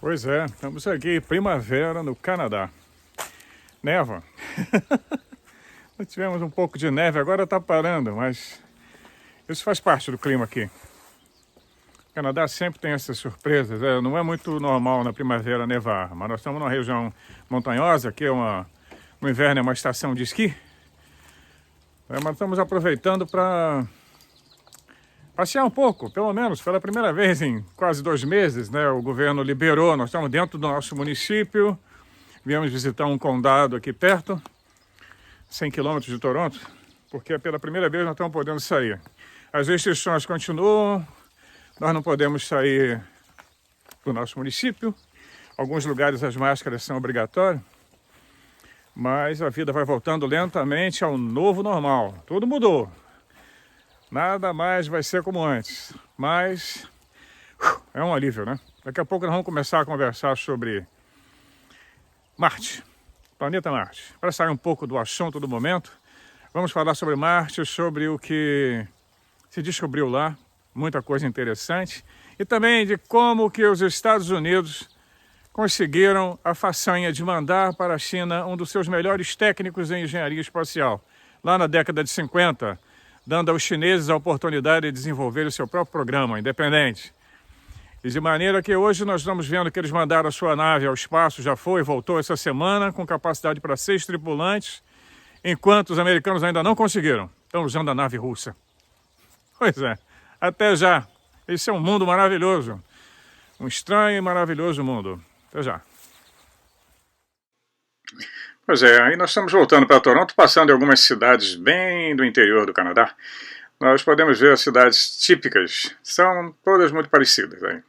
Pois é, estamos aqui, primavera no Canadá. Neva. Nós tivemos um pouco de neve, agora está parando, mas isso faz parte do clima aqui. O Canadá sempre tem essas surpresas, não é muito normal na primavera nevar, mas nós estamos numa região montanhosa, que no inverno é uma estação de esqui, mas estamos aproveitando para passear um pouco, pelo menos pela primeira vez em quase 2 meses, né? O governo liberou, nós estamos dentro do nosso município, viemos visitar um condado aqui perto, 100 quilômetros de Toronto, porque pela primeira vez nós estamos podendo sair. As restrições continuam, nós não podemos sair do nosso município, alguns lugares as máscaras são obrigatórias, mas a vida vai voltando lentamente ao novo normal, tudo mudou. Nada mais vai ser como antes, mas é um alívio, né? Daqui a pouco nós vamos começar a conversar sobre Marte, planeta Marte. Para sair um pouco do assunto do momento, vamos falar sobre Marte, sobre o que se descobriu lá, muita coisa interessante, e também de como que os Estados Unidos conseguiram a façanha de mandar para a China um dos seus melhores técnicos em engenharia espacial, lá na década de 50, dando aos chineses a oportunidade de desenvolver o seu próprio programa independente. E de maneira que hoje nós estamos vendo que eles mandaram a sua nave ao espaço, já foi e voltou essa semana, com capacidade para 6 tripulantes, enquanto os americanos ainda não conseguiram. Estão usando a nave russa. Pois é, até já. Esse é um mundo maravilhoso. Um estranho e maravilhoso mundo. Até já. Pois é, aí nós estamos voltando para Toronto, passando em algumas cidades bem do interior do Canadá. Nós podemos ver as cidades típicas, são todas muito parecidas. Aí.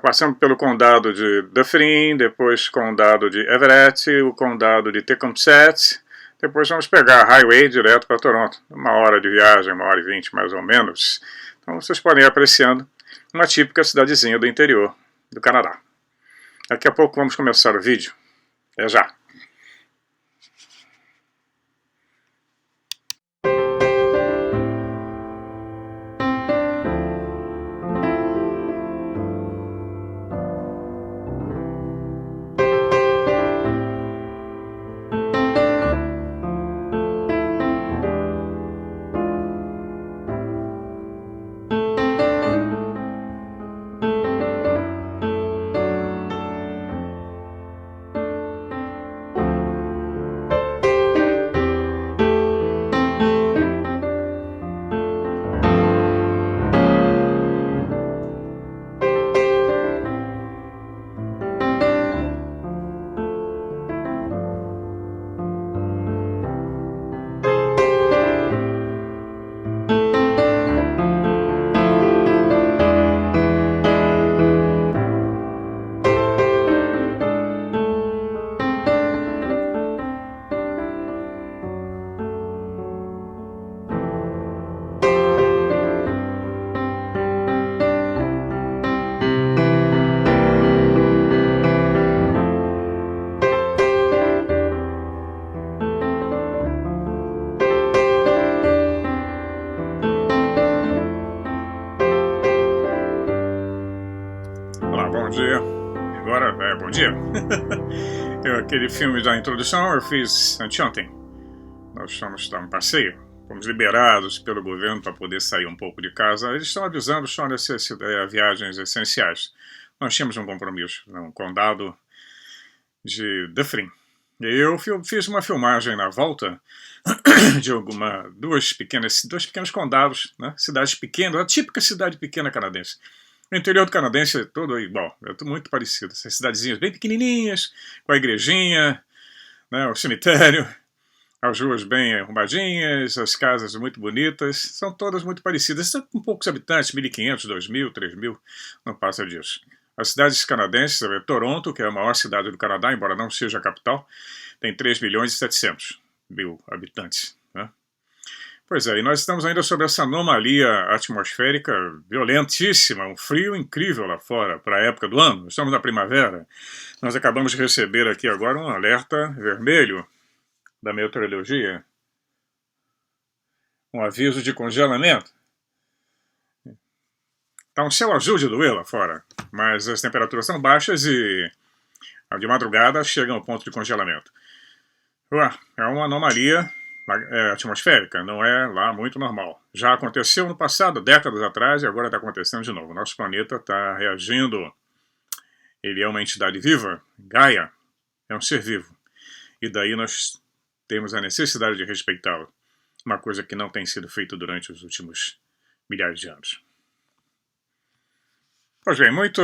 Passamos pelo condado de Dufferin, depois condado de Everett, o condado de Tecumseh, depois vamos pegar a highway direto para Toronto, 1 hora de viagem, 1 hora e 20 mais ou menos. Então vocês podem ir apreciando uma típica cidadezinha do interior do Canadá. Daqui a pouco vamos começar o vídeo. Até já! Bom dia. Aquele filme da introdução eu fiz anteontem. Nós estamos dando um passeio. Fomos liberados pelo governo para poder sair um pouco de casa. Eles estão avisando só nessas viagens essenciais. Nós tínhamos um compromisso no condado de Dufferin. Eu fiz uma filmagem na volta de dois pequenos condados, né? Cidades pequenas, a típica cidade pequena canadense. O interior do canadense é todo igual, é tudo muito parecido. Essas cidadezinhas bem pequenininhas, com a igrejinha, né, o cemitério, as ruas bem arrumadinhas, as casas muito bonitas, são todas muito parecidas. São com poucos habitantes, 1.500, 2.000, 3.000, não passa disso. As cidades canadenses, Toronto, que é a maior cidade do Canadá, embora não seja a capital, tem 3.700.000 habitantes. Né? Pois é, e nós estamos ainda sobre essa anomalia atmosférica violentíssima, um frio incrível lá fora para a época do ano. Estamos na primavera. Nós acabamos de receber aqui agora um alerta vermelho da meteorologia, um aviso de congelamento. Tá um céu azul de doer lá fora, mas as temperaturas são baixas e de madrugada chegam ao ponto de congelamento. É uma anomalia atmosférica, não é lá muito normal. Já aconteceu no passado, décadas atrás, e agora está acontecendo de novo. Nosso planeta está reagindo. Ele é uma entidade viva, Gaia, é um ser vivo. E daí nós temos a necessidade de respeitá-lo. Uma coisa que não tem sido feita durante os últimos milhares de anos. Pois bem, muito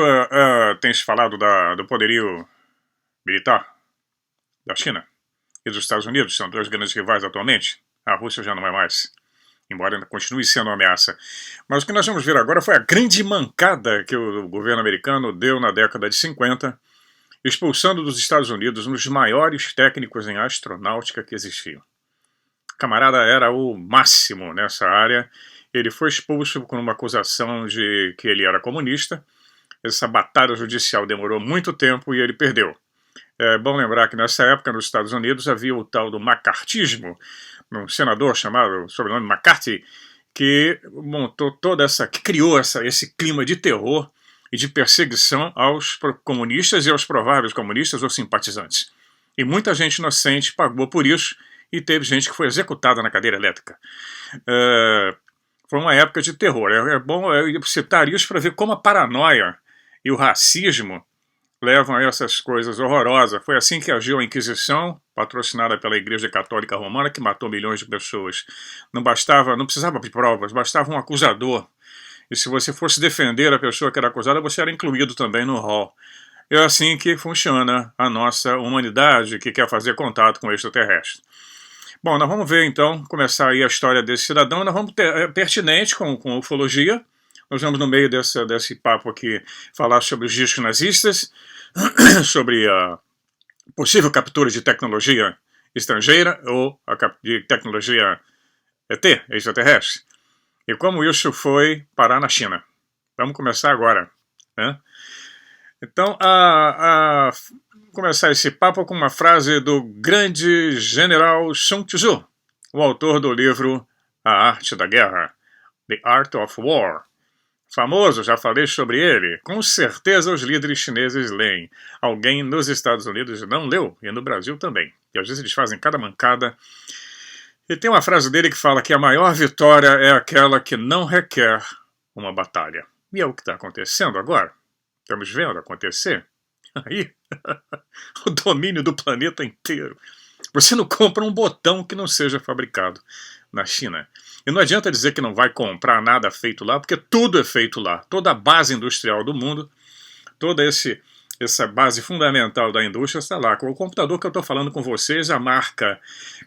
tem se falado do poderio militar da China e dos Estados Unidos, são dois grandes rivais atualmente. A Rússia já não é mais, embora ainda continue sendo uma ameaça. Mas o que nós vamos ver agora foi a grande mancada que o governo americano deu na década de 50, expulsando dos Estados Unidos um dos maiores técnicos em astronáutica que existiam. O camarada era o máximo nessa área. Ele foi expulso com uma acusação de que ele era comunista. Essa batalha judicial demorou muito tempo e ele perdeu. É bom lembrar que nessa época nos Estados Unidos havia o tal do macartismo, um senador chamado, sobrenome McCarthy, que montou que criou esse clima de terror e de perseguição aos comunistas e aos prováveis comunistas ou simpatizantes. E muita gente inocente pagou por isso e teve gente que foi executada na cadeira elétrica. Foi uma época de terror. É bom citar isso para ver como a paranoia e o racismo levam a essas coisas horrorosas. Foi assim que agiu a Inquisição, patrocinada pela Igreja Católica Romana, que matou milhões de pessoas. Não precisava de provas, bastava um acusador. E se você fosse defender a pessoa que era acusada, você era incluído também no rol. É assim que funciona a nossa humanidade que quer fazer contato com o extraterrestre. Bom, nós vamos ver então, começar aí a história desse cidadão. Nós vamos ter pertinente com ufologia. Nós vamos no meio desse papo aqui falar sobre os discos nazistas, sobre a possível captura de tecnologia estrangeira ou de tecnologia ET, extraterrestre, e como isso foi parar na China. Vamos começar agora, né? Então, começar esse papo com uma frase do grande general Sun Tzu, o autor do livro A Arte da Guerra, The Art of War. Famoso, já falei sobre ele. Com certeza os líderes chineses leem. Alguém nos Estados Unidos não leu, e no Brasil também. E às vezes eles fazem cada mancada. E tem uma frase dele que fala que a maior vitória é aquela que não requer uma batalha. E é o que está acontecendo agora. Estamos vendo acontecer. Aí, o domínio do planeta inteiro. Você não compra um botão que não seja fabricado na China. E não adianta dizer que não vai comprar nada feito lá, porque tudo é feito lá. Toda a base industrial do mundo, toda essa base fundamental da indústria está lá. Com o computador que eu estou falando com vocês, a marca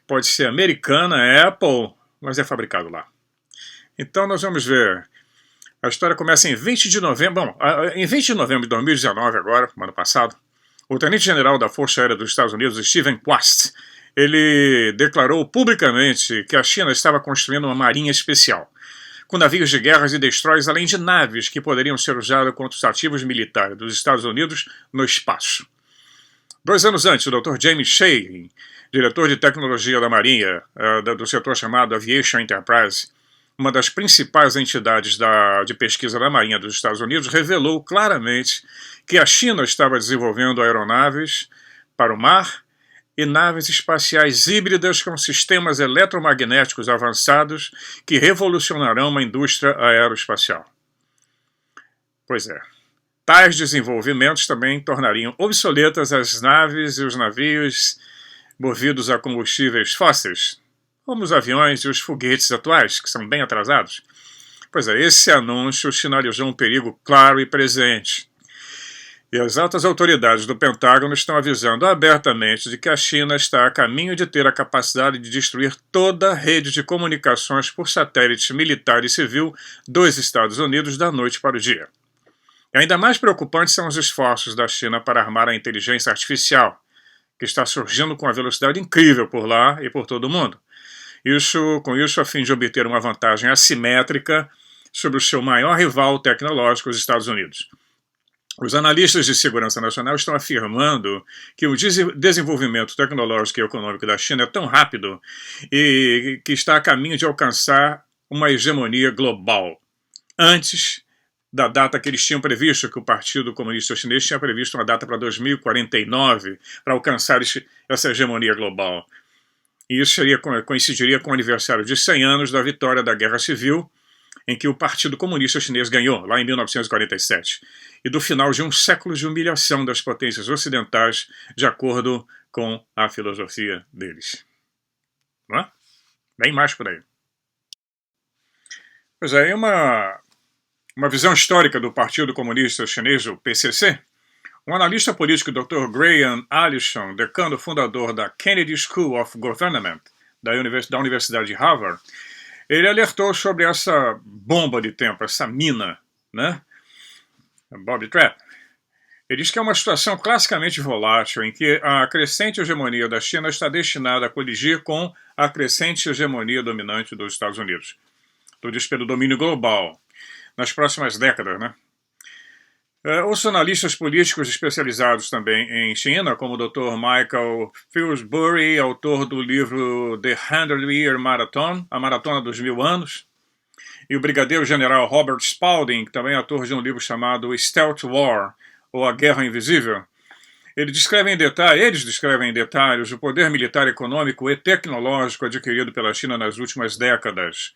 pode ser americana, Apple, mas é fabricado lá. Então nós vamos ver. A história começa em 20 de novembro. Bom, em 20 de novembro de 2019, agora, ano passado, o tenente-general da Força Aérea dos Estados Unidos, Stephen Quast, ele declarou publicamente que a China estava construindo uma marinha especial, com navios de guerra e destroyers, além de naves que poderiam ser usadas contra os ativos militares dos Estados Unidos no espaço. 2 anos antes, o Dr. James Shea, diretor de tecnologia da Marinha, do setor chamado Aviation Enterprise, uma das principais entidades de pesquisa da Marinha dos Estados Unidos, revelou claramente que a China estava desenvolvendo aeronaves para o mar e naves espaciais híbridas com sistemas eletromagnéticos avançados que revolucionarão a indústria aeroespacial. Pois é. Tais desenvolvimentos também tornariam obsoletas as naves e os navios movidos a combustíveis fósseis, como os aviões e os foguetes atuais, que são bem atrasados. Pois é, esse anúncio sinalizou um perigo claro e presente. E as altas autoridades do Pentágono estão avisando abertamente de que a China está a caminho de ter a capacidade de destruir toda a rede de comunicações por satélite militar e civil dos Estados Unidos da noite para o dia. E ainda mais preocupantes são os esforços da China para armar a inteligência artificial, que está surgindo com uma velocidade incrível por lá e por todo o mundo. Com isso, a fim de obter uma vantagem assimétrica sobre o seu maior rival tecnológico, os Estados Unidos. Os analistas de segurança nacional estão afirmando que o desenvolvimento tecnológico e econômico da China é tão rápido e que está a caminho de alcançar uma hegemonia global, antes da data que eles tinham previsto, que o Partido Comunista Chinês tinha previsto uma data para 2049, para alcançar essa hegemonia global. E isso coincidiria com o aniversário de 100 anos da vitória da Guerra Civil, em que o Partido Comunista Chinês ganhou, lá em 1947, e do final de um século de humilhação das potências ocidentais, de acordo com a filosofia deles. Não é? Bem mais por aí. Pois é, uma visão histórica do Partido Comunista Chinês, o PCC, um analista político, Dr. Graham Allison, decano fundador da Kennedy School of Government, da Universidade de Harvard, ele alertou sobre essa bomba de tempo, essa mina, né? Bobby Trap. Ele diz que é uma situação classicamente volátil, em que a crescente hegemonia da China está destinada a coligir com a crescente hegemonia dominante dos Estados Unidos. Tudo isso pelo domínio global, nas próximas décadas, né? Os analistas políticos especializados também em China, como o Dr. Michael Pillsbury, autor do livro The 100-Year Marathon, a Maratona dos 1000 Anos, e o brigadeiro general Robert Spalding, também autor de um livro chamado Stealth War, ou A Guerra Invisível, eles descrevem em detalhes o poder militar, econômico e tecnológico adquirido pela China nas últimas décadas.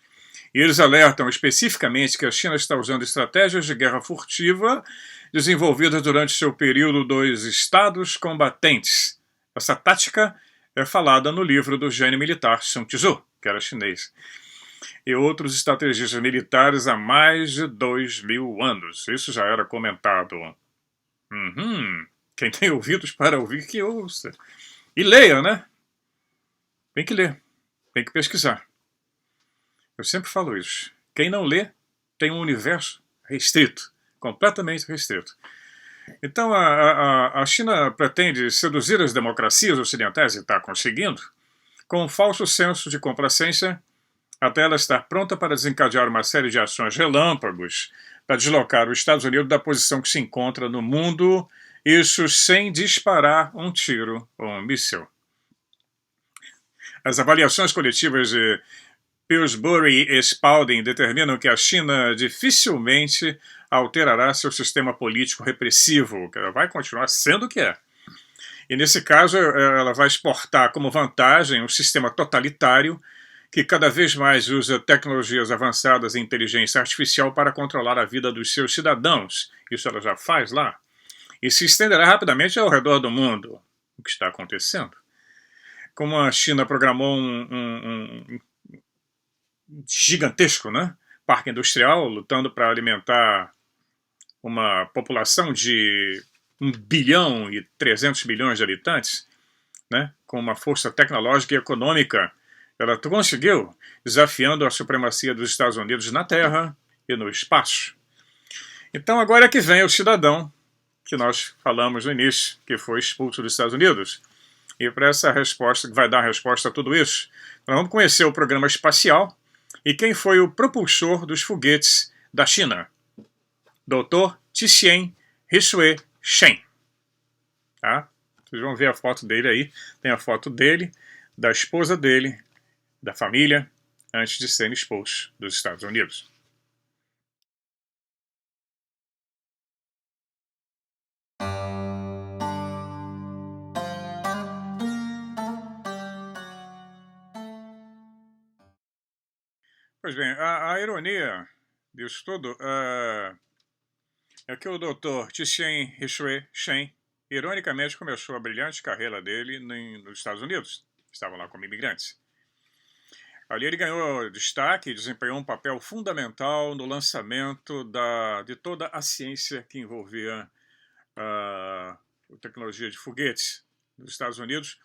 E eles alertam especificamente que a China está usando estratégias de guerra furtiva desenvolvidas durante seu período dos estados combatentes. Essa tática é falada no livro do gênio militar Sun Tzu, que era chinês, e outros estrategistas militares há mais de 2000 anos. Isso já era comentado. Quem tem ouvidos para ouvir, que ouça. E leia, né? Tem que ler, tem que pesquisar. Eu sempre falo isso. Quem não lê tem um universo restrito, completamente restrito. Então a China pretende seduzir as democracias ocidentais, e está conseguindo, com um falso senso de complacência, até ela estar pronta para desencadear uma série de ações relâmpagos para deslocar os Estados Unidos da posição que se encontra no mundo, isso sem disparar um tiro ou um míssil. As avaliações coletivas de Pillsbury e Spalding determinam que a China dificilmente alterará seu sistema político repressivo, que ela vai continuar sendo o que é. E nesse caso, ela vai exportar como vantagem um sistema totalitário que cada vez mais usa tecnologias avançadas e inteligência artificial para controlar a vida dos seus cidadãos. Isso ela já faz lá. E se estenderá rapidamente ao redor do mundo. O que está acontecendo? Como a China programou um gigantesco, né, parque industrial, lutando para alimentar uma população de 1,3 bilhão de habitantes, né, com uma força tecnológica e econômica, ela conseguiu, desafiando a supremacia dos Estados Unidos na Terra e no espaço. Então agora é que vem o cidadão que nós falamos no início, que foi expulso dos Estados Unidos. E para essa resposta, que vai dar a resposta a tudo isso, nós vamos conhecer o programa espacial e quem foi o propulsor dos foguetes da China. Dr. Tien Hisue Shen. Tá? Vocês vão ver a foto dele aí. Tem a foto dele, da esposa dele, da família, antes de serem expulsos dos Estados Unidos. Pois bem, a ironia disso tudo é que o Dr. Tien Hisue Shen, ironicamente, começou a brilhante carreira dele nos Estados Unidos. Estavam lá como imigrantes. Ali ele ganhou destaque e desempenhou um papel fundamental no lançamento de toda a ciência que envolvia a tecnologia de foguetes nos Estados Unidos.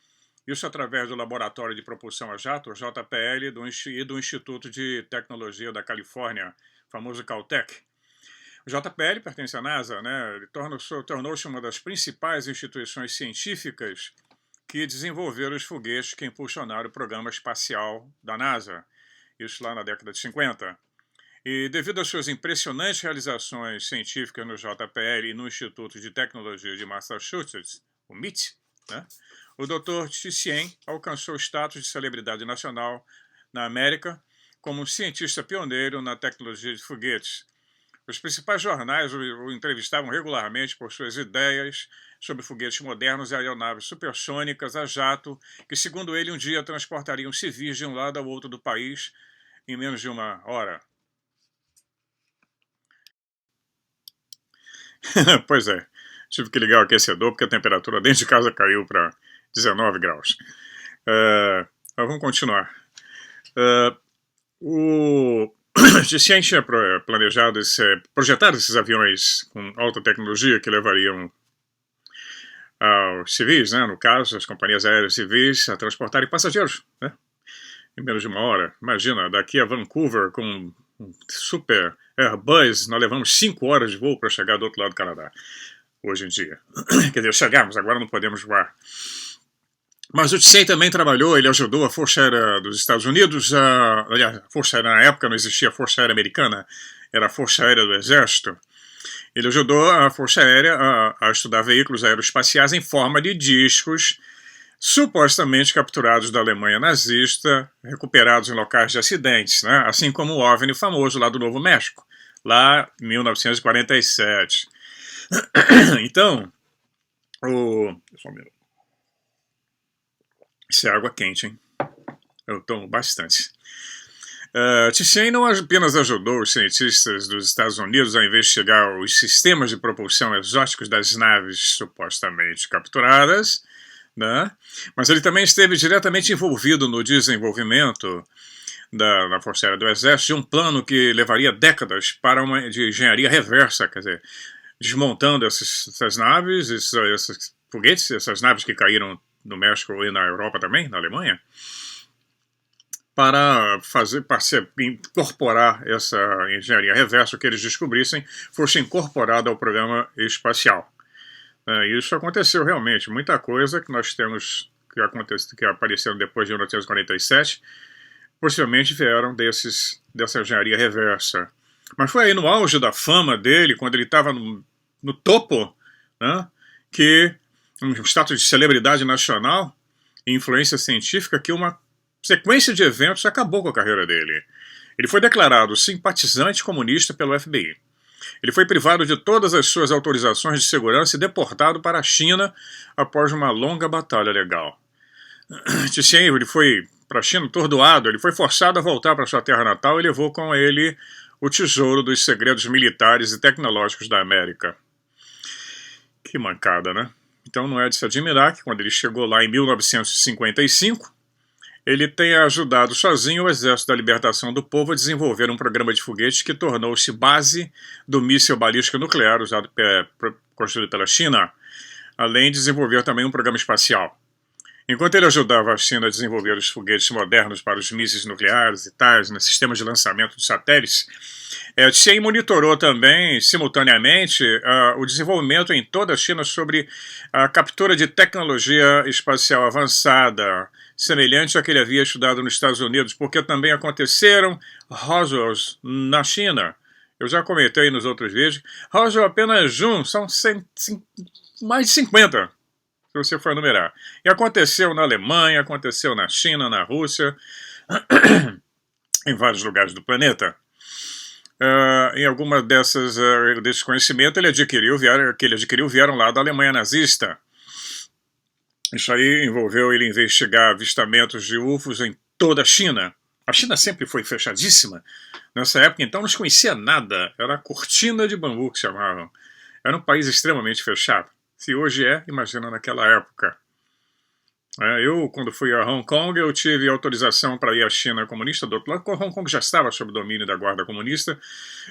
Isso através do Laboratório de Propulsão a Jato, JPL, e do Instituto de Tecnologia da Califórnia, famoso Caltech. O JPL pertence à NASA, né? Ele tornou-se uma das principais instituições científicas que desenvolveram os foguetes que impulsionaram o programa espacial da NASA, isso lá na década de 50. E devido às suas impressionantes realizações científicas no JPL e no Instituto de Tecnologia de Massachusetts, o MIT, né? O Dr. Tien alcançou o status de celebridade nacional na América como um cientista pioneiro na tecnologia de foguetes. Os principais jornais o entrevistavam regularmente por suas ideias sobre foguetes modernos e aeronaves supersônicas a jato, que, segundo ele, um dia transportariam civis de um lado ao outro do país em menos de uma hora. Pois é, tive que ligar o aquecedor porque a temperatura dentro de casa caiu para 19 graus. Mas vamos continuar. O GCN tinha projetado esses aviões com alta tecnologia que levariam aos civis, né, no caso, as companhias aéreas civis, a transportarem passageiros, né, em menos de uma hora. Imagina, daqui a Vancouver com um super Airbus, nós levamos 5 horas de voo para chegar do outro lado do Canadá, hoje em dia. Quer dizer, chegamos, agora não podemos voar. Mas o Tsien também trabalhou, ele ajudou a Força Aérea dos Estados Unidos, aliás, a Força Aérea na época não existia a Força Aérea Americana, era a Força Aérea do Exército. Ele ajudou a Força Aérea a estudar veículos aeroespaciais em forma de discos, supostamente capturados da Alemanha nazista, recuperados em locais de acidentes, né? Assim como o OVNI famoso lá do Novo México, lá em 1947. Então, só um minuto. Isso é água quente, hein? Eu tomo bastante. Tsien não apenas ajudou os cientistas dos Estados Unidos a investigar os sistemas de propulsão exóticos das naves supostamente capturadas, né? Mas ele também esteve diretamente envolvido no desenvolvimento da Força Aérea do Exército de um plano que levaria décadas para uma de engenharia reversa, quer dizer, desmontando essas naves, esses foguetes, essas naves que caíram no México e na Europa também, na Alemanha, para incorporar essa engenharia reversa, que eles descobrissem, fosse incorporada ao programa espacial. Isso aconteceu realmente. Muita coisa que nós temos que apareceram depois de 1947, possivelmente vieram dessa engenharia reversa. Mas foi aí no auge da fama dele, quando ele estava no topo, né, que um status de celebridade nacional e influência científica, que uma sequência de eventos acabou com a carreira dele. Ele foi declarado simpatizante comunista pelo FBI. Ele foi privado de todas as suas autorizações de segurança e deportado para a China após uma longa batalha legal. Tsien, ele foi para a China atordoado, ele foi forçado a voltar para sua terra natal e levou com ele o tesouro dos segredos militares e tecnológicos da América. Que mancada, né? Então não é de se admirar que quando ele chegou lá em 1955, ele tenha ajudado sozinho o Exército da Libertação do Povo a desenvolver um programa de foguetes que tornou-se base do míssil balístico nuclear construído pela China, além de desenvolver também um programa espacial. Enquanto ele ajudava a China a desenvolver os foguetes modernos para os mísseis nucleares e tais, nos sistemas de lançamento de satélites, Tsien monitorou também, simultaneamente, o desenvolvimento em toda a China sobre a captura de tecnologia espacial avançada, semelhante à que ele havia estudado nos Estados Unidos, porque também aconteceram Roswells na China. Eu já comentei nos outros vídeos. Roswell apenas um, são mais de 50, se você for numerar. E aconteceu na Alemanha, aconteceu na China, na Rússia, em vários lugares do planeta. Em alguma desses conhecimentos que ele adquiriu vieram lá da Alemanha nazista. Isso aí envolveu ele investigar avistamentos de UFOs em toda a China. A China sempre foi fechadíssima. Nessa época, então, não se conhecia nada. Era a cortina de bambu que chamavam. Era um país extremamente fechado. Se hoje imagina naquela época. Eu, quando fui a Hong Kong, eu tive autorização para ir à China comunista. Do outro lado, Hong Kong já estava sob domínio da guarda comunista,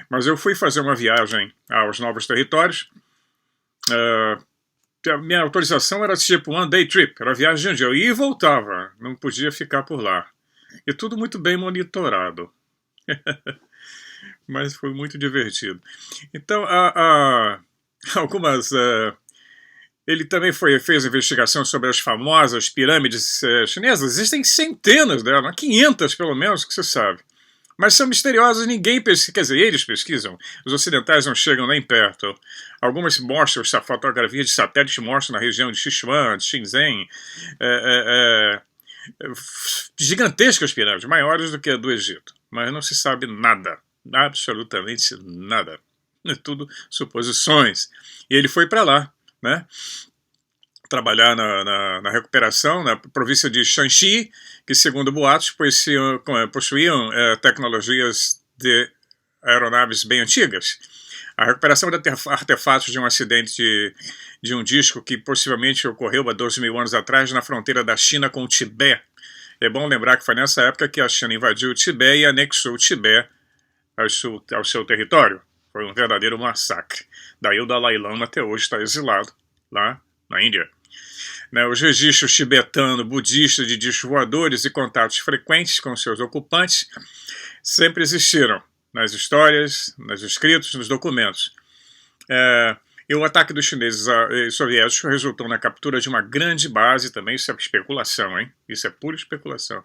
mas eu fui fazer uma viagem aos novos territórios. A minha autorização era tipo one day trip, era viagem de um dia. Eu ia e voltava, não podia ficar por lá. E tudo muito bem monitorado. Mas foi muito divertido. Então, algumas... Ele também fez investigação sobre as famosas pirâmides chinesas. Existem centenas delas, 500 pelo menos, que se sabe. Mas são misteriosas, ninguém pesquisa, quer dizer, eles pesquisam. Os ocidentais não chegam nem perto. Algumas mostram, fotografias de satélite mostram na região de Sichuan, de Shenzhen, gigantescas pirâmides, maiores do que a do Egito. Mas não se sabe nada, absolutamente nada. tudo suposições. E ele foi para lá, né, trabalhar na recuperação na província de Shanxi, que, segundo boatos, possuíam tecnologias de aeronaves bem antigas. A recuperação de artefatos de um acidente de um disco que possivelmente ocorreu há 12 mil anos atrás na fronteira da China com o Tibete. É bom lembrar que foi nessa época que a China invadiu o Tibete e anexou o Tibete ao seu território. Foi um verdadeiro massacre. Daí o Dalai Lama até hoje está exilado lá na Índia. Os registros tibetano-budistas de discos voadores e contatos frequentes com seus ocupantes sempre existiram nas histórias, nos escritos, nos documentos. E o ataque dos chineses e soviéticos resultou na captura de uma grande base, também isso é especulação, hein? Isso é pura especulação.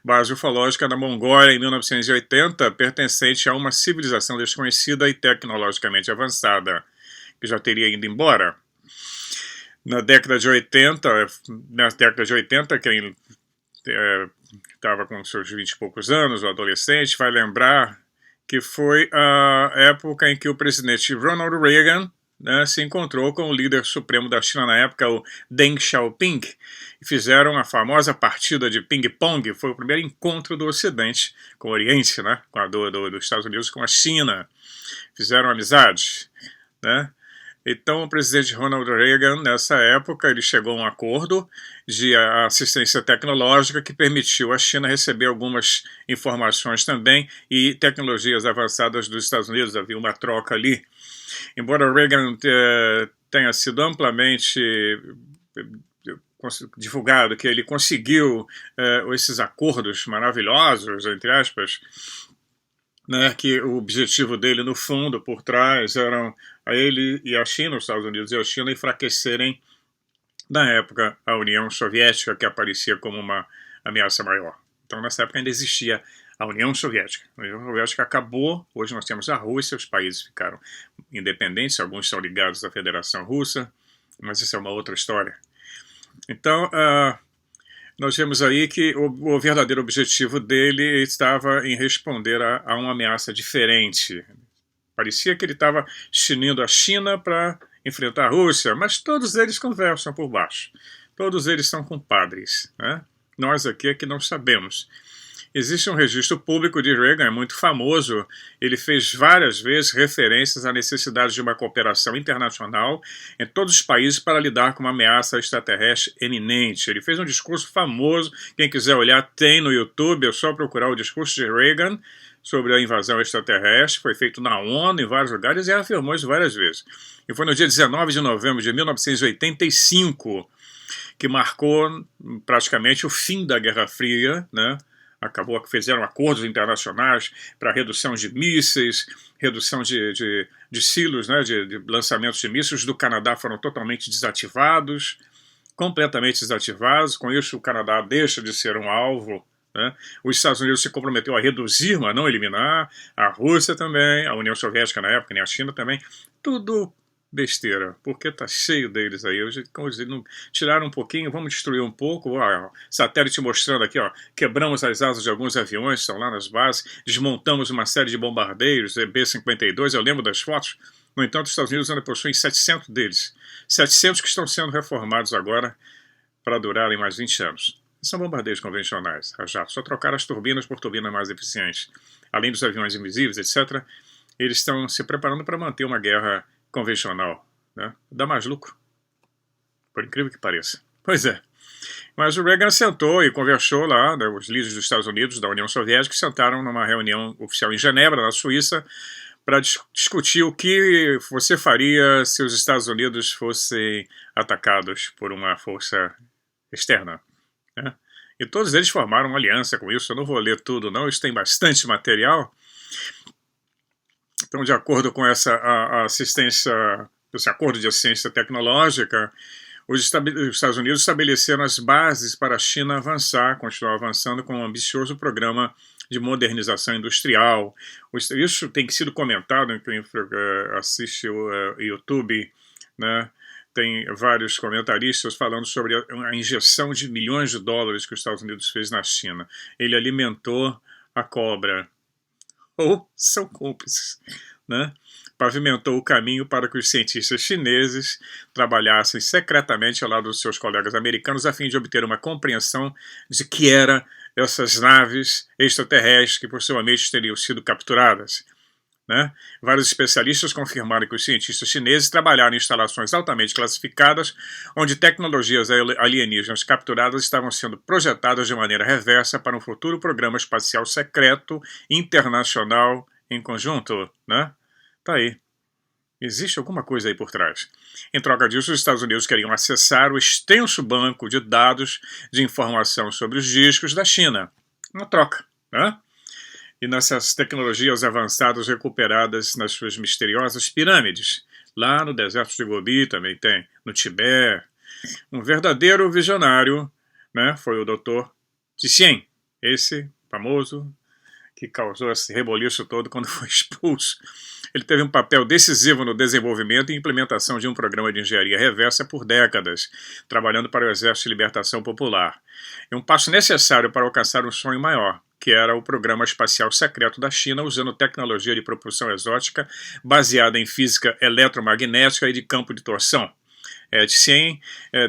Base ufológica na Mongólia em 1980, pertencente a uma civilização desconhecida e tecnologicamente avançada, que já teria ido embora. Na década de 80, quem estava com seus 20 e poucos anos, o adolescente, vai lembrar que foi a época em que o presidente Ronald Reagan, né, se encontrou com o líder supremo da China na época, o Deng Xiaoping, e fizeram a famosa partida de ping-pong. Foi o primeiro encontro do Ocidente com o Oriente, né, dos Estados Unidos com a China. Fizeram amizade, né? Então, o presidente Ronald Reagan, nessa época, ele chegou a um acordo de assistência tecnológica que permitiu à China receber algumas informações também e tecnologias avançadas dos Estados Unidos. Havia uma troca ali. Embora Reagan tenha sido amplamente divulgado que ele conseguiu esses acordos maravilhosos, entre aspas, né, que o objetivo dele, no fundo, por trás, eram a ele e a China, os Estados Unidos e a China, enfraquecerem, na época, a União Soviética, que aparecia como uma ameaça maior. Então, nessa época, ainda existia a União Soviética. A União Soviética acabou, hoje nós temos a Rússia, os países ficaram independentes, alguns são ligados à Federação Russa, mas isso é uma outra história. Então, nós vemos aí que o verdadeiro objetivo dele estava em responder a uma ameaça diferente. Parecia que ele estava unindo a China para enfrentar a Rússia, mas todos eles conversam por baixo. Todos eles são compadres, né? Nós aqui é que não sabemos. Existe um registro público de Reagan, é muito famoso. Ele fez várias vezes referências à necessidade de uma cooperação internacional em todos os países para lidar com uma ameaça extraterrestre eminente. Ele fez um discurso famoso, quem quiser olhar tem no YouTube, é só procurar o discurso de Reagan sobre a invasão extraterrestre. Foi feito na ONU, em vários lugares, e afirmou isso várias vezes. E foi no dia 19 de novembro de 1985 que marcou praticamente o fim da Guerra Fria, né? Acabou que fizeram acordos internacionais para redução de mísseis, redução de silos, né, de lançamentos de mísseis do Canadá foram totalmente desativados, completamente desativados. Com isso, o Canadá deixa de ser um alvo, né? Os Estados Unidos se comprometeu a reduzir, mas não eliminar. A Rússia também, a União Soviética na época, nem a China também. Tudo besteira, porque tá cheio deles aí. Hoje, como dizer, tiraram um pouquinho, vamos destruir um pouco. Ó, satélite mostrando aqui, ó, quebramos as asas de alguns aviões, estão lá nas bases, desmontamos uma série de bombardeiros, B-52, eu lembro das fotos. No entanto, os Estados Unidos ainda possuem 700 deles. 700 que estão sendo reformados agora para durarem mais 20 anos. São bombardeiros convencionais, a jato. Só trocaram as turbinas por turbinas mais eficientes. Além dos aviões invisíveis, etc., eles estão se preparando para manter uma guerra convencional, né? Dá mais lucro, por incrível que pareça. Pois é. Mas o Reagan sentou e conversou lá, né, os líderes dos Estados Unidos, da União Soviética, sentaram numa reunião oficial em Genebra, na Suíça, para discutir o que você faria se os Estados Unidos fossem atacados por uma força externa, né? E todos eles formaram uma aliança com isso. Eu não vou ler tudo, não, isso tem bastante material. Então, de acordo com essa assistência, esse acordo de assistência tecnológica, os Estados Unidos estabeleceram as bases para a China avançar, continuar avançando com um ambicioso programa de modernização industrial. Isso tem sido comentado, quem assiste o YouTube, né? Tem vários comentaristas falando sobre a injeção de milhões de dólares que os Estados Unidos fez na China. Ele alimentou a cobra. Ou são cúmplices. né, pavimentou o caminho para que os cientistas chineses trabalhassem secretamente ao lado dos seus colegas americanos a fim de obter uma compreensão de que eram essas naves extraterrestres que possivelmente teriam sido capturadas. Né? Vários especialistas confirmaram que os cientistas chineses trabalharam em instalações altamente classificadas, onde tecnologias alienígenas capturadas estavam sendo projetadas de maneira reversa para um futuro programa espacial secreto internacional em conjunto. Né? Tá aí. Existe alguma coisa aí por trás. Em troca disso, os Estados Unidos queriam acessar o extenso banco de dados de informação sobre os discos da China. Uma troca, né? E nessas tecnologias avançadas recuperadas nas suas misteriosas pirâmides. Lá no deserto de Gobi também tem, no Tibete. Um verdadeiro visionário, né, foi o Dr. Tien, esse famoso que causou esse reboliço todo quando foi expulso. Ele teve um papel decisivo no desenvolvimento e implementação de um programa de engenharia reversa por décadas, trabalhando para o Exército de Libertação Popular. E um passo necessário para alcançar um sonho maior, que era o programa espacial secreto da China, usando tecnologia de propulsão exótica baseada em física eletromagnética e de campo de torção. Tien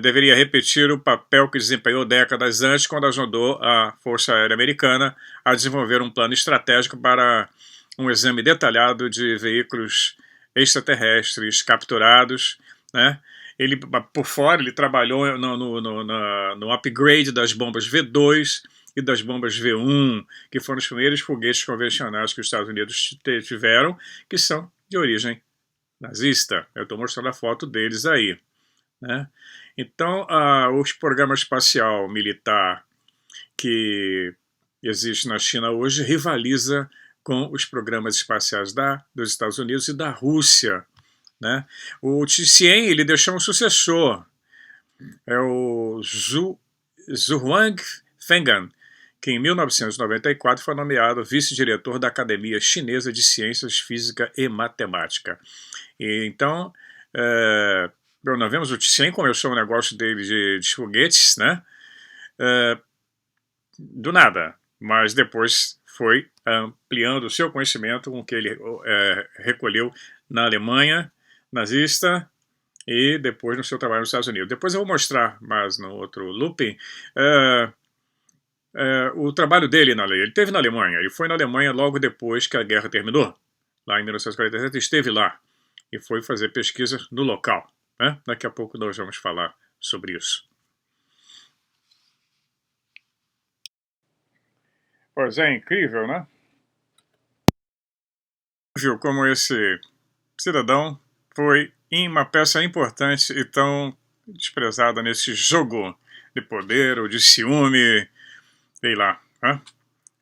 deveria repetir o papel que desempenhou décadas antes, quando ajudou a Força Aérea Americana a desenvolver um plano estratégico para um exame detalhado de veículos extraterrestres capturados, né? Ele, por fora, ele trabalhou no upgrade das bombas V2 e das bombas V1, que foram os primeiros foguetes convencionais que os Estados Unidos tiveram, que são de origem nazista. Eu estou mostrando a foto deles aí. Né? Então, o programa espacial militar que existe na China hoje rivaliza com os programas espaciais dos Estados Unidos e da Rússia. Né? O Tien, ele deixou um sucessor, é o Zhuang Fenggan, que em 1994 foi nomeado vice-diretor da Academia Chinesa de Ciências Física e Matemática. E, então, nós vemos o Tien começou um negócio dele de foguetes, né? Do nada, mas depois foi ampliando o seu conhecimento com o que ele recolheu na Alemanha nazista e depois no seu trabalho nos Estados Unidos. Depois eu vou mostrar mais no outro looping o trabalho dele ele teve na Alemanha, ele foi na Alemanha logo depois que a guerra terminou, lá em 1947, esteve lá e foi fazer pesquisa no local. Né? Daqui a pouco nós vamos falar sobre isso. Pois é, incrível, né? Viu como esse cidadão foi uma peça importante e tão desprezada nesse jogo de poder ou de ciúme, sei lá. Né?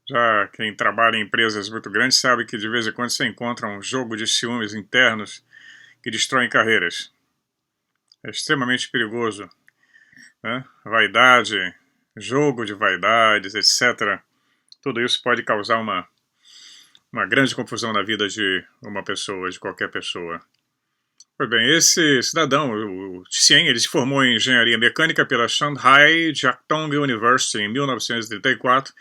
Já quem trabalha em empresas muito grandes sabe que de vez em quando você encontra um jogo de ciúmes internos que destroem carreiras. É extremamente perigoso. Né? Vaidade, jogo de vaidades, etc. Tudo isso pode causar uma grande confusão na vida de uma pessoa, de qualquer pessoa. Pois bem, esse cidadão, o Tien, ele se formou em engenharia mecânica pela Shanghai Jiaotong University em 1934.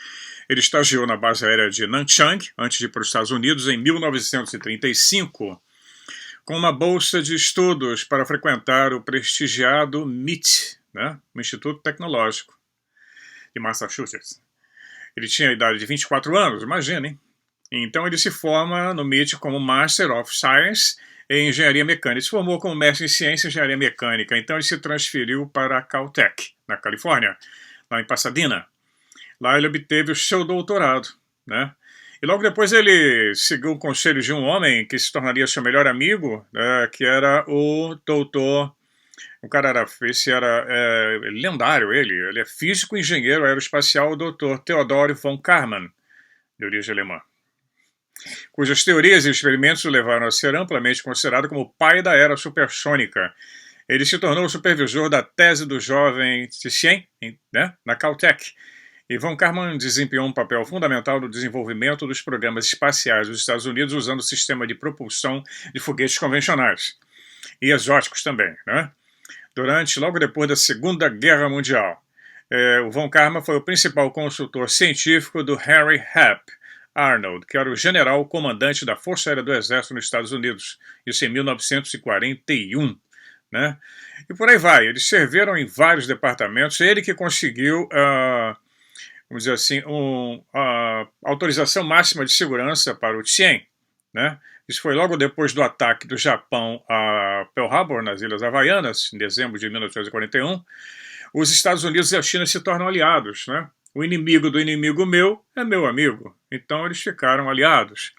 Ele estagiou na base aérea de Nanchang, antes de ir para os Estados Unidos, em 1935, com uma bolsa de estudos para frequentar o prestigiado MIT, né, o Instituto Tecnológico de Massachusetts. Ele tinha a idade de 24 anos, imaginem. Então ele se forma no MIT como Master of Science em Engenharia Mecânica. Ele se formou como mestre em Ciência e Engenharia Mecânica. Então ele se transferiu para a Caltech, na Califórnia, lá em Pasadena. Lá ele obteve o seu doutorado. Né? E logo depois ele seguiu o conselho de um homem que se tornaria seu melhor amigo, que era o doutor... O cara era lendário, ele é físico e engenheiro aeroespacial, o Dr. Theodor von Karman, de origem alemã, cujas teorias e experimentos o levaram a ser amplamente considerado como o pai da era supersônica. Ele se tornou o supervisor da tese do jovem Tien, né, na Caltech, e von Karman desempenhou um papel fundamental no desenvolvimento dos programas espaciais dos Estados Unidos usando o sistema de propulsão de foguetes convencionais, e exóticos também, né? Logo depois da Segunda Guerra Mundial. O von Karman foi o principal consultor científico do Harry Hebb, Arnold, que era o general comandante da Força Aérea do Exército nos Estados Unidos, isso em 1941, né? E por aí vai, eles serviram em vários departamentos, ele que conseguiu, vamos dizer assim, autorização máxima de segurança para o Tien, né? Isso foi logo depois do ataque do Japão a Pearl Harbor, nas Ilhas Havaianas, em dezembro de 1941. Os Estados Unidos e a China se tornam aliados, né? O inimigo do inimigo meu é meu amigo. Então eles ficaram aliados.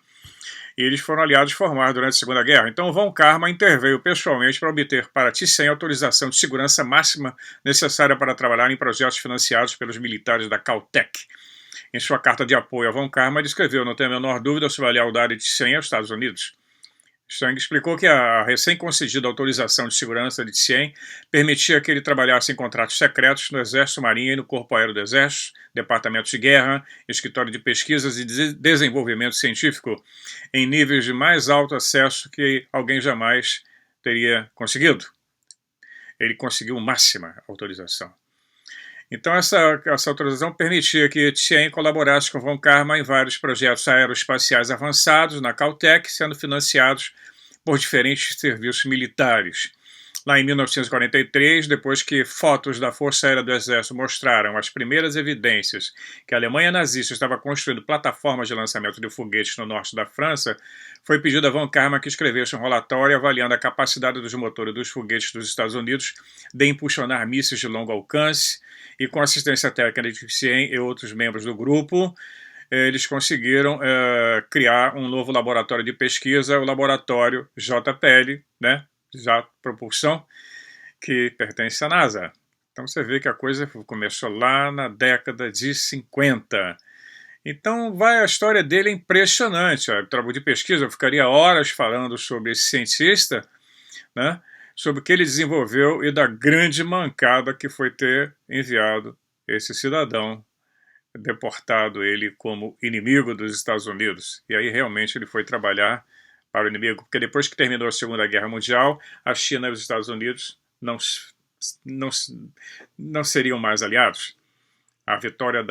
E eles foram aliados formados durante a Segunda Guerra. Então Von Karman interveio pessoalmente para obter para Thyssen autorização de segurança máxima necessária para trabalhar em projetos financiados pelos militares da Caltech. Em sua carta de apoio a Von Karman, ele escreveu: não tenho a menor dúvida sobre a lealdade de Thyssen aos Estados Unidos. Chang explicou que a recém-concedida autorização de segurança de Thyssen permitia que ele trabalhasse em contratos secretos no Exército, Marinha e no Corpo Aéreo do Exército, Departamento de Guerra, Escritório de Pesquisas e Desenvolvimento Científico, em níveis de mais alto acesso que alguém jamais teria conseguido. Ele conseguiu máxima autorização. Então, essa autorização permitia que Thyssen colaborasse com Von Karman em vários projetos aeroespaciais avançados na Caltech, sendo financiados por diferentes serviços militares. Lá em 1943, depois que fotos da Força Aérea do Exército mostraram as primeiras evidências que a Alemanha nazista estava construindo plataformas de lançamento de foguetes no norte da França, foi pedido a Von Karman que escrevesse um relatório avaliando a capacidade dos motores dos foguetes dos Estados Unidos de impulsionar mísseis de longo alcance, e com assistência técnica de Thyssen e outros membros do grupo, eles conseguiram criar um novo laboratório de pesquisa, o laboratório JPL, né, Jato Propulsão, que pertence à NASA. Então você vê que a coisa começou lá na década de 50. Então a história dele é impressionante. O trabalho de pesquisa, eu ficaria horas falando sobre esse cientista, né, sobre o que ele desenvolveu e da grande mancada que foi ter enviado esse cidadão, deportado ele como inimigo dos Estados Unidos. E aí realmente ele foi trabalhar para o inimigo, porque depois que terminou a Segunda Guerra Mundial, a China e os Estados Unidos não seriam mais aliados. A vitória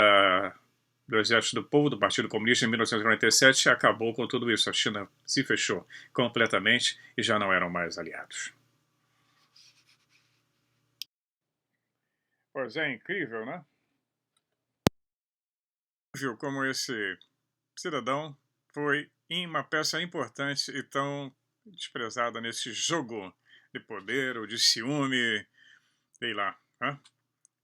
do Exército do Povo, do Partido Comunista, em 1947, acabou com tudo isso. A China se fechou completamente e já não eram mais aliados. Pois é, incrível, né? Viu como esse cidadão foi uma peça importante e tão desprezada nesse jogo de poder ou de ciúme, sei lá. Né?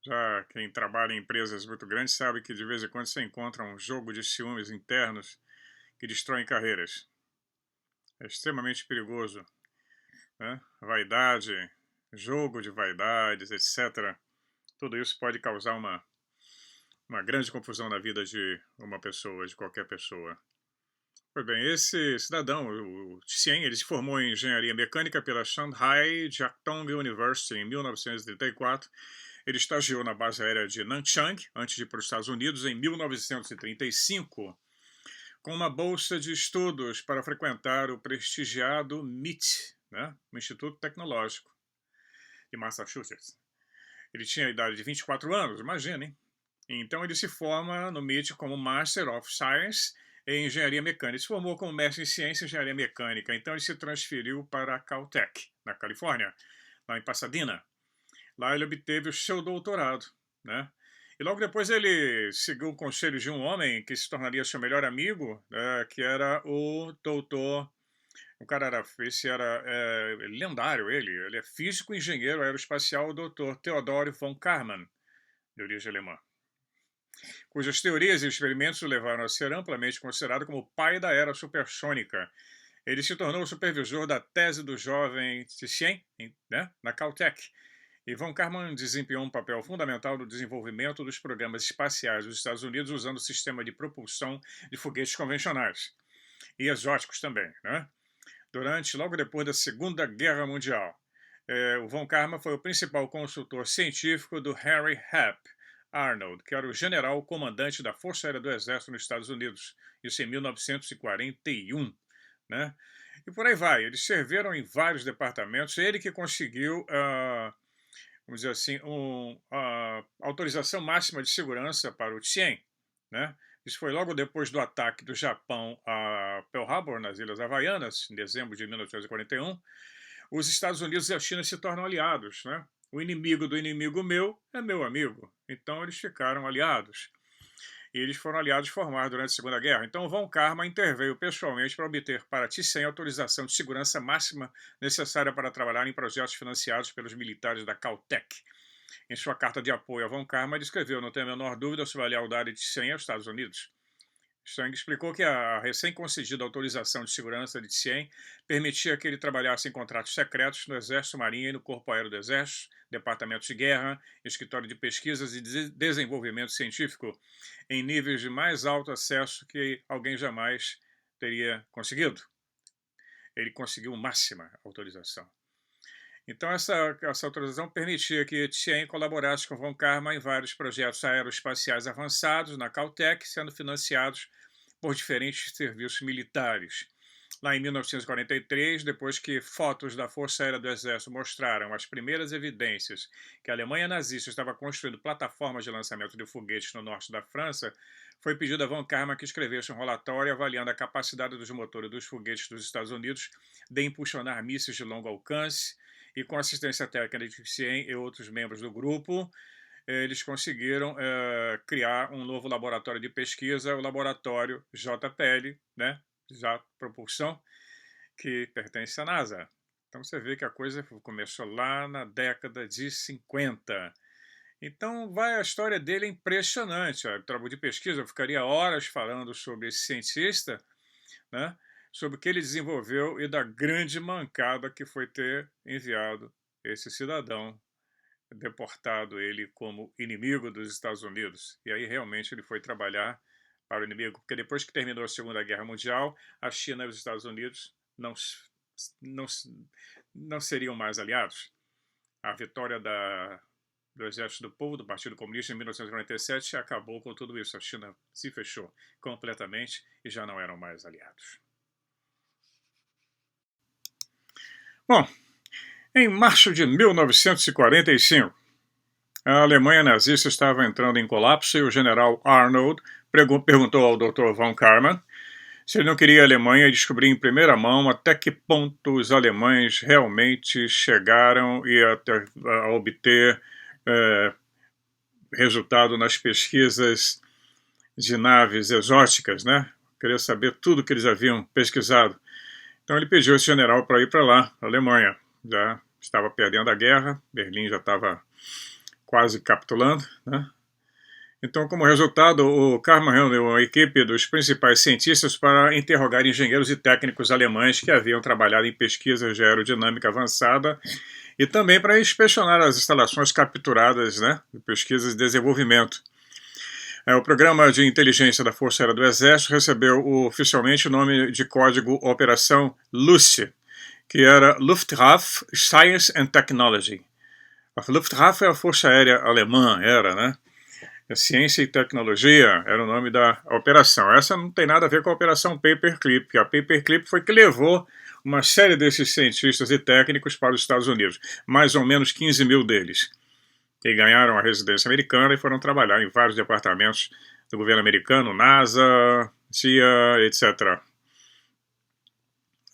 Já quem trabalha em empresas muito grandes sabe que de vez em quando você encontra um jogo de ciúmes internos que destroem carreiras. É extremamente perigoso. Né? Vaidade, jogo de vaidades, etc. Tudo isso pode causar uma grande confusão na vida de uma pessoa, de qualquer pessoa. Pois bem, esse cidadão, o Thyssen, ele se formou em engenharia mecânica pela Shanghai Jiaotong University em 1934. Ele estagiou na base aérea de Nanchang, antes de ir para os Estados Unidos, em 1935, com uma bolsa de estudos para frequentar o prestigiado MIT, né, o Instituto Tecnológico de Massachusetts. Ele tinha a idade de 24 anos, imaginem. Então ele se forma no MIT como Master of Science em Engenharia Mecânica. Ele se formou como mestre em Ciência e Engenharia Mecânica. Então ele se transferiu para a Caltech, na Califórnia, lá em Pasadena. Lá ele obteve o seu doutorado, né? E logo depois ele seguiu o conselho de um homem que se tornaria seu melhor amigo, que era o doutor... esse era lendário, ele é físico e engenheiro aeroespacial, o doutor Theodor von Karman, de origem alemã, cujas teorias e experimentos o levaram a ser amplamente considerado como o pai da era supersônica. Ele se tornou o supervisor da tese do jovem Thyssen, né, na Caltech, e Von Karman desempenhou um papel fundamental no desenvolvimento dos programas espaciais dos Estados Unidos usando o sistema de propulsão de foguetes convencionais e exóticos também, né? Logo depois da Segunda Guerra Mundial, o Von Karman foi o principal consultor científico do Harry Hap Arnold, que era o general comandante da Força Aérea do Exército nos Estados Unidos, isso em 1941, né? E por aí vai, eles serviram em vários departamentos, ele que conseguiu, vamos dizer assim, autorização máxima de segurança para o Thyssen, né? Isso foi logo depois do ataque do Japão a Pearl Harbor, nas Ilhas Havaianas, em dezembro de 1941. Os Estados Unidos e a China se tornam aliados, né? O inimigo do inimigo meu é meu amigo. Então eles ficaram aliados. E eles foram aliados formados durante a Segunda Guerra. Então Von Karman interveio pessoalmente para obter para Thyssen autorização de segurança máxima necessária para trabalhar em projetos financiados pelos militares da Caltech. Em sua carta de apoio a Von Karman, ele escreveu: não tem a menor dúvida sobre a lealdade de Thyssen aos Estados Unidos. Chang explicou que a recém-concedida autorização de segurança de Thyssen permitia que ele trabalhasse em contratos secretos no Exército, Marinha e no Corpo Aéreo do Exército, Departamento de Guerra, Escritório de Pesquisas e Desenvolvimento Científico, em níveis de mais alto acesso que alguém jamais teria conseguido. Ele conseguiu máxima autorização. Então, essa autorização permitia que Thyssen colaborasse com Von Karman em vários projetos aeroespaciais avançados na Caltech, sendo financiados por diferentes serviços militares. Lá em 1943, depois que fotos da Força Aérea do Exército mostraram as primeiras evidências que a Alemanha nazista estava construindo plataformas de lançamento de foguetes no norte da França, foi pedido a Von Karman que escrevesse um relatório avaliando a capacidade dos motores dos foguetes dos Estados Unidos de impulsionar mísseis de longo alcance, e com assistência técnica de Thyssen e outros membros do grupo, eles conseguiram criar um novo laboratório de pesquisa, o laboratório JPL, né, Jato Propulsão, que pertence à NASA. Então você vê que a coisa começou lá na década de 50. Então a história dele é impressionante. O trabalho de pesquisa, eu ficaria horas falando sobre esse cientista, né, sobre o que ele desenvolveu e da grande mancada que foi ter enviado esse cidadão, deportado ele como inimigo dos Estados Unidos. E aí realmente ele foi trabalhar para o inimigo, porque depois que terminou a Segunda Guerra Mundial, a China e os Estados Unidos não seriam mais aliados. A vitória do Exército do Povo, do Partido Comunista, em 1947, acabou com tudo isso. A China se fechou completamente e já não eram mais aliados. Bom, em março de 1945, a Alemanha nazista estava entrando em colapso e o general Arnold perguntou ao Dr. Von Karman se ele não queria a Alemanha descobrir em primeira mão até que ponto os alemães realmente chegaram a obter resultado nas pesquisas de naves exóticas, né? Queria saber tudo que eles haviam pesquisado. Então ele pediu esse general para ir para lá, a Alemanha. Já estava perdendo a guerra, Berlim já estava quase capitulando, né? Então, como resultado, o Karman reuniu a equipe dos principais cientistas para interrogar engenheiros e técnicos alemães que haviam trabalhado em pesquisas de aerodinâmica avançada e também para inspecionar as instalações capturadas, né, de pesquisas e desenvolvimento. O programa de inteligência da Força Aérea do Exército recebeu oficialmente o nome de código Operação LUST, que era Luftwaffe Science and Technology. A Luftwaffe é a Força Aérea Alemã, né? A Ciência e Tecnologia era o nome da operação. Essa não tem nada a ver com a Operação Paperclip, porque a Paperclip foi que levou uma série desses cientistas e técnicos para os Estados Unidos, mais ou menos 15 mil deles, que ganharam a residência americana e foram trabalhar em vários departamentos do governo americano, NASA, CIA, etc.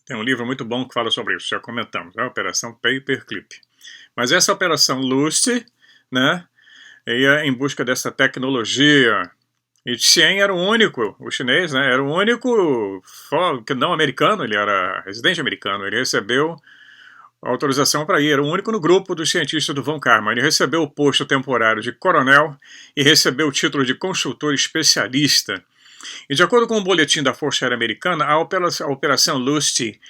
Tem um livro muito bom que fala sobre isso, já comentamos, a Operação Paperclip. Mas essa Operação LUST, né, ia em busca dessa tecnologia. E Thyssen era o único, o chinês, né, era o único, não americano, ele era residente americano, ele recebeu autorização para ir, era o único no grupo dos cientistas do Von Karman. Ele recebeu o posto temporário de coronel e recebeu o título de consultor especialista. E de acordo com o boletim da Força Aérea Americana, a Operação LUST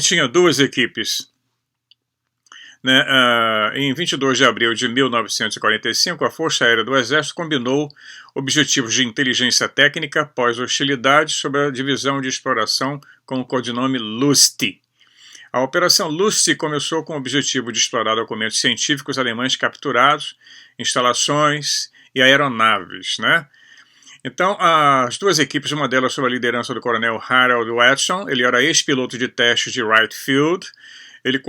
tinha duas equipes. Em 22 de abril de 1945, a Força Aérea do Exército combinou objetivos de inteligência técnica pós-hostilidade sob a divisão de exploração com o codinome LUST. A Operação LUST começou com o objetivo de explorar documentos científicos alemães capturados, instalações e aeronaves, né? Então, as duas equipes, uma delas sob a liderança do coronel Harold Watson, ele era ex-piloto de testes de Wright Field, ele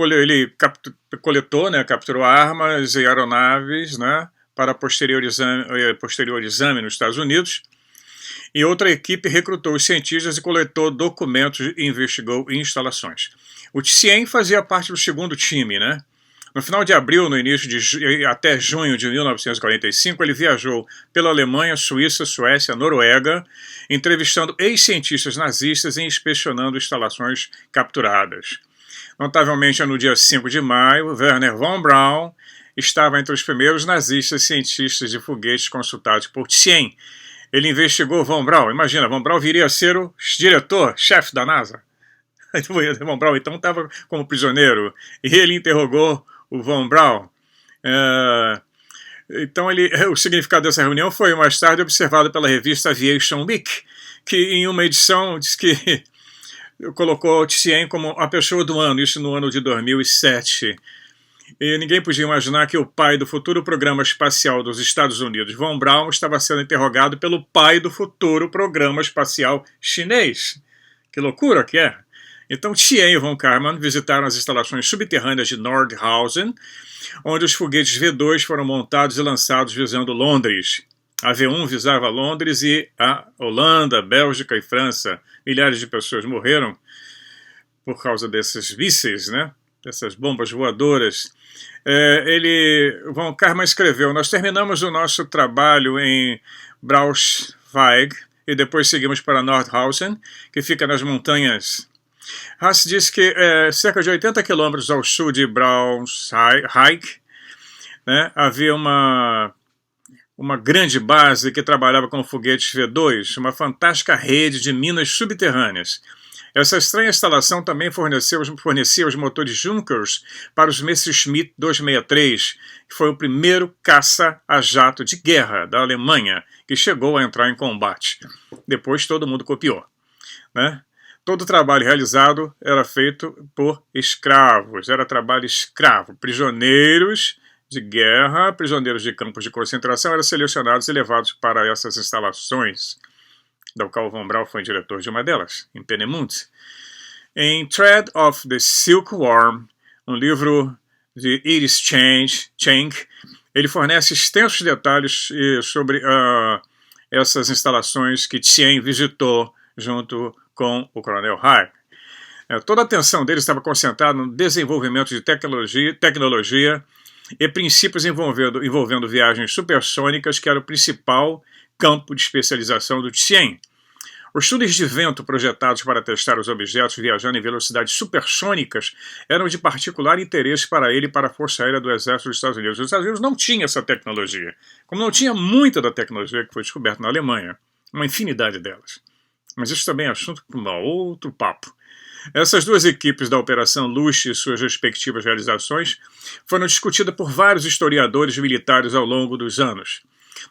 coletou, né, capturou armas e aeronaves, né, para posterior exame nos Estados Unidos. E outra equipe recrutou os cientistas e coletou documentos e investigou instalações. O Tien fazia parte do segundo time, né? No final de abril, no início de até junho de 1945, ele viajou pela Alemanha, Suíça, Suécia, Noruega, entrevistando ex-cientistas nazistas e inspecionando instalações capturadas. Notavelmente, no dia 5 de maio, Wernher von Braun estava entre os primeiros nazistas cientistas de foguetes consultados por Tien. Ele investigou von Braun. Imagina, von Braun viria a ser o diretor-chefe da NASA. Von Braun então estava como prisioneiro e ele interrogou o von Braun. Então o significado dessa reunião foi mais tarde observado pela revista Aviation Week, que em uma edição diz que colocou Tien como a pessoa do ano, isso no ano de 2007. E ninguém podia imaginar que o pai do futuro programa espacial dos Estados Unidos, von Braun, estava sendo interrogado pelo pai do futuro programa espacial chinês. Que loucura que é! Então Tien e von Karman visitaram as instalações subterrâneas de Nordhausen, onde os foguetes V2 foram montados e lançados visando Londres. A V1 visava Londres e a Holanda, Bélgica e França. Milhares de pessoas morreram por causa desses mísseis, né? Dessas bombas voadoras. Von Karman escreveu: nós terminamos o nosso trabalho em Braunschweig e depois seguimos para Nordhausen, que fica nas montanhas. Haas diz que cerca de 80 quilômetros ao sul de Braunschweig, né, havia uma grande base que trabalhava com foguetes V2, uma fantástica rede de minas subterrâneas. Essa estranha instalação também fornecia os motores Junkers para os Messerschmitt 263, que foi o primeiro caça a jato de guerra da Alemanha que chegou a entrar em combate. Depois todo mundo copiou, né? Todo o trabalho realizado era feito por escravos, era trabalho escravo. Prisioneiros de guerra, prisioneiros de campos de concentração eram selecionados e levados para essas instalações, da qual von Braun foi diretor de uma delas, em Peenemünde. Em Thread of the Silkworm, um livro de Iris Cheng, ele fornece extensos detalhes sobre essas instalações que Tien visitou junto com o Coronel Haig. Toda a atenção dele estava concentrada no desenvolvimento de tecnologia e princípios envolvendo viagens supersônicas, que era o principal campo de especialização do Tien. Os túneis de vento projetados para testar os objetos viajando em velocidades supersônicas eram de particular interesse para ele e para a Força Aérea do Exército dos Estados Unidos. Os Estados Unidos não tinham essa tecnologia, como não tinha muita da tecnologia que foi descoberta na Alemanha, uma infinidade delas. Mas isso também é assunto para um outro papo. Essas duas equipes da Operação Luche e suas respectivas realizações foram discutidas por vários historiadores militares ao longo dos anos.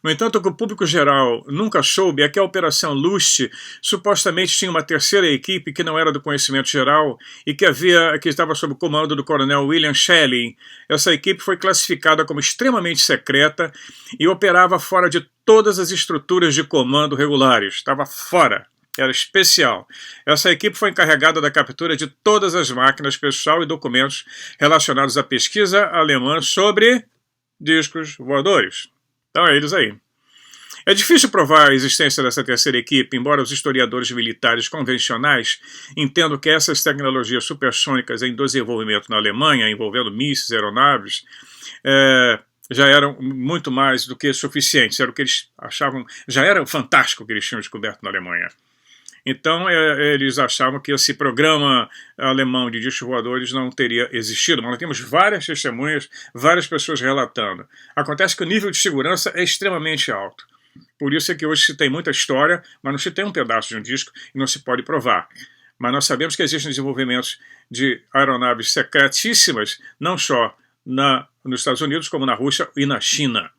No entanto, o que o público geral nunca soube é que a Operação Luche supostamente tinha uma terceira equipe que não era do conhecimento geral e que estava sob o comando do coronel William Shelley. Essa equipe foi classificada como extremamente secreta e operava fora de todas as estruturas de comando regulares. Estava fora. Era especial. Essa equipe foi encarregada da captura de todas as máquinas, pessoal e documentos relacionados à pesquisa alemã sobre discos voadores. Então é eles aí. É difícil provar a existência dessa terceira equipe, embora os historiadores militares convencionais entendam que essas tecnologias supersônicas em desenvolvimento na Alemanha, envolvendo mísseis, aeronaves, já eram muito mais do que suficientes. Era o que eles achavam, já era fantástico o que eles tinham descoberto na Alemanha. Então, eles achavam que esse programa alemão de discos voadores não teria existido. Mas nós temos várias testemunhas, várias pessoas relatando. Acontece que o nível de segurança é extremamente alto. Por isso é que hoje se tem muita história, mas não se tem um pedaço de um disco e não se pode provar. Mas nós sabemos que existem desenvolvimentos de aeronaves secretíssimas, não só nos Estados Unidos, como na Rússia e na China.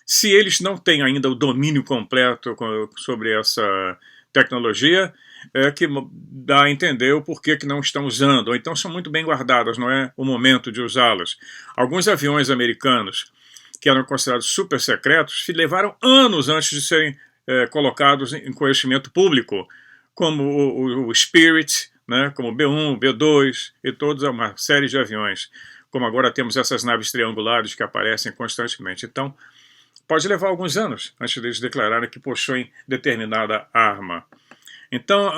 Se eles não têm ainda o domínio completo sobre essa tecnologia, que dá a entender o porquê que não estão usando, ou então são muito bem guardadas, não é o momento de usá-las. Alguns aviões americanos, que eram considerados super secretos, levaram anos antes de serem colocados em conhecimento público, como o Spirit, né, como o B-1, B-2 e toda uma série de aviões. Como agora temos essas naves triangulares que aparecem constantemente. Então, pode levar alguns anos antes deles declararem que possuem determinada arma. Então,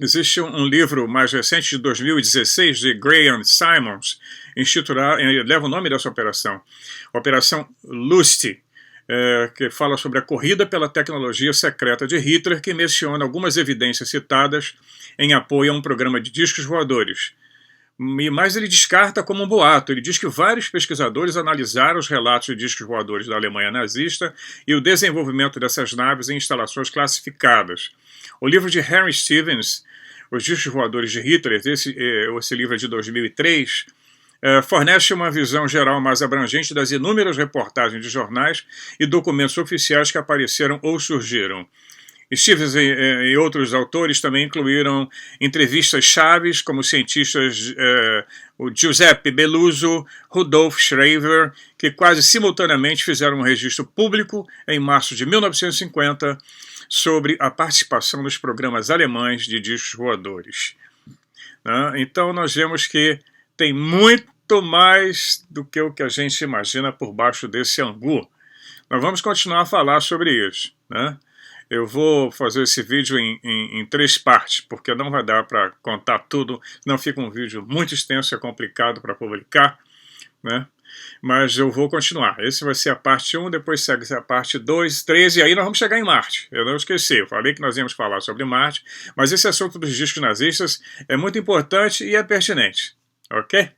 existe um livro mais recente, de 2016, de Graham Simons, intitulado, leva o nome dessa operação, Operação Lusty, que fala sobre a corrida pela tecnologia secreta de Hitler, que menciona algumas evidências citadas em apoio a um programa de discos voadores. Mas ele descarta como um boato. Ele diz que vários pesquisadores analisaram os relatos de discos voadores da Alemanha nazista e o desenvolvimento dessas naves em instalações classificadas. O livro de Henry Stevens, Os Discos Voadores de Hitler, esse livro é de 2003, fornece uma visão geral mais abrangente das inúmeras reportagens de jornais e documentos oficiais que apareceram ou surgiram. Stevens e outros autores também incluíram entrevistas chaves como os cientistas o Giuseppe Belluso, Rudolf Schreiber, que quase simultaneamente fizeram um registro público em março de 1950 sobre a participação nos programas alemães de discos voadores. Então nós vemos que tem muito mais do que o que a gente imagina por baixo desse angu. Nós vamos continuar a falar sobre isso, né? Eu vou fazer esse vídeo em 3 partes, porque não vai dar para contar tudo, não fica um vídeo muito extenso, é complicado para publicar, né? Mas eu vou continuar. Esse vai ser a parte 1, depois segue a parte 2, 3, e aí nós vamos chegar em Marte. Eu não esqueci, eu falei que nós íamos falar sobre Marte, mas esse assunto dos discos nazistas é muito importante e é pertinente, ok?